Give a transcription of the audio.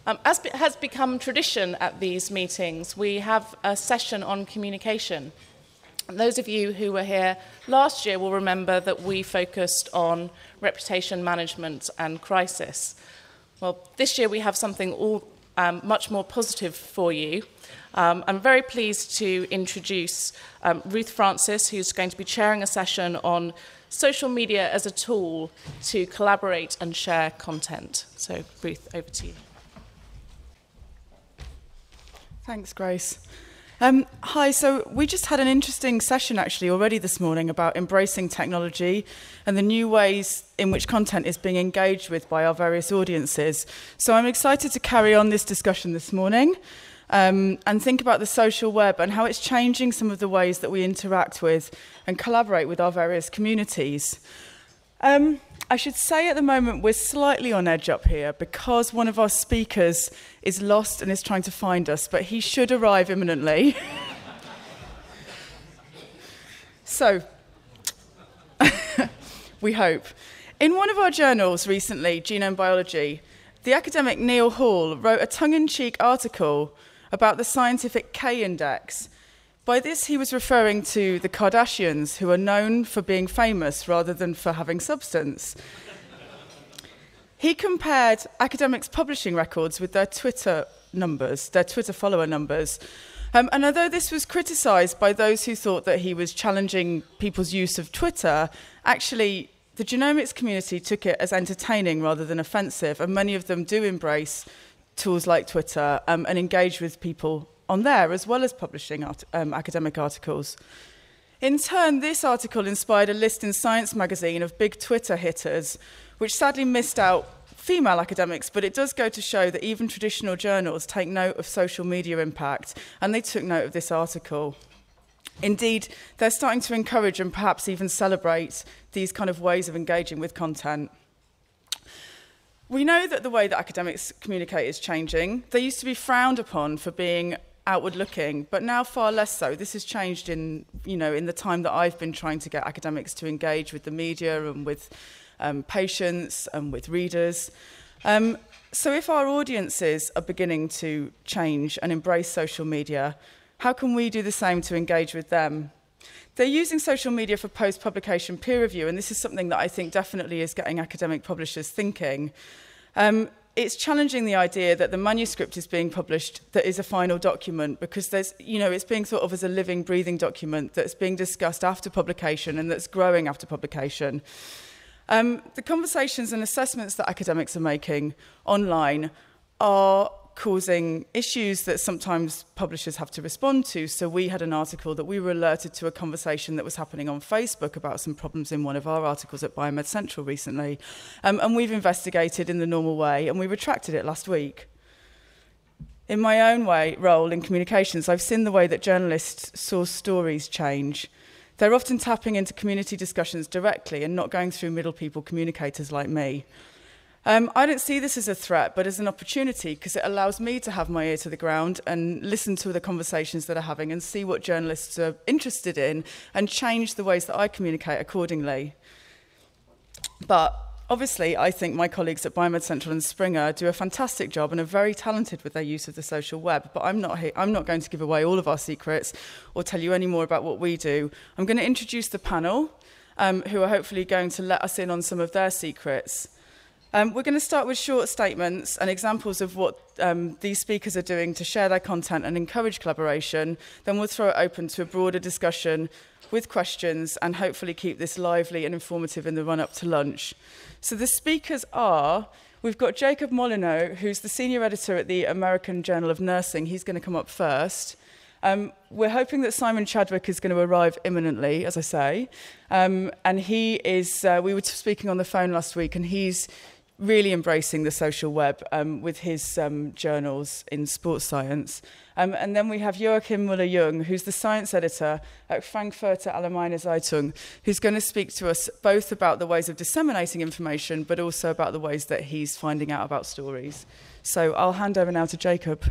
As has become tradition at these meetings, we have a session on communication. And those of you who were here last year will remember that we focused on reputation management and crisis. Well, this year we have something much more positive for you. I'm very pleased to introduce Ruth Francis, who's going to be chairing a session on social media as a tool to collaborate and share content. So, Ruth, over to you. Thanks, Grace. Hi, so we just had an interesting session actually already this morning about embracing technology and the new ways in which content is being engaged with by our various audiences. So I'm excited to carry on this discussion this morning and think about the social web and how it's changing some of the ways that we interact with and collaborate with our various communities. I should say at the moment we're slightly on edge up here because one of our speakers is lost and is trying to find us, but he should arrive imminently. So, we hope. In one of our journals recently, Genome Biology, the academic Neil Hall wrote a tongue-in-cheek article about the scientific K-index. By this, he was referring to the Kardashians, who are known for being famous rather than for having substance. He compared academics' publishing records with their Twitter numbers, their Twitter follower numbers. And although this was criticised by those who thought that he was challenging people's use of Twitter, actually, the genomics community took it as entertaining rather than offensive, and many of them do embrace tools like Twitter and engage with people on there, as well as publishing academic articles. In turn, this article inspired a list in Science magazine of big Twitter hitters, which sadly missed out female academics, but it does go to show that even traditional journals take note of social media impact, and they took note of this article. Indeed, they're starting to encourage and perhaps even celebrate these kind of ways of engaging with content. We know that the way that academics communicate is changing. They used to be frowned upon for being outward-looking, but now far less so. This has changed in the time that I've been trying to get academics to engage with the media and with patients and with readers. So if our audiences are beginning to change and embrace social media, how can we do the same to engage with them? They're using social media for post-publication peer review, and this is something that I think definitely is getting academic publishers thinking. It's challenging the idea that the manuscript is being published that is a final document, because it's being thought of as a living, breathing document that's being discussed after publication and that's growing after publication. The conversations and assessments that academics are making online are causing issues that sometimes publishers have to respond to. So we had an article that we were alerted to a conversation that was happening on Facebook about some problems in one of our articles at Biomed Central recently. And we've investigated in the normal way, and we retracted it last week. In my own role in communications, I've seen the way that journalists source stories change. They're often tapping into community discussions directly and not going through middle people communicators like me. I don't see this as a threat, but as an opportunity, because it allows me to have my ear to the ground and listen to the conversations that are having and see what journalists are interested in and change the ways that I communicate accordingly. But obviously, I think my colleagues at Biomed Central and Springer do a fantastic job and are very talented with their use of the social web. But I'm not going to give away all of our secrets or tell you any more about what we do. I'm going to introduce the panel, who are hopefully going to let us in on some of their secrets. We're going to start with short statements and examples of what these speakers are doing to share their content and encourage collaboration. Then we'll throw it open to a broader discussion with questions and hopefully keep this lively and informative in the run-up to lunch. So the speakers are, we've got Jacob Molyneux, who's the senior editor at the American Journal of Nursing. He's going to come up first. We're hoping that Simon Chadwick is going to arrive imminently, as I say. And he is, we were speaking on the phone last week, and he's really embracing the social web with his journals in sports science. And then we have Joachim Müller-Jung, who's the science editor at Frankfurt Allgemeine Zeitung, who's going to speak to us both about the ways of disseminating information, but also about the ways that he's finding out about stories. So I'll hand over now to Jacob.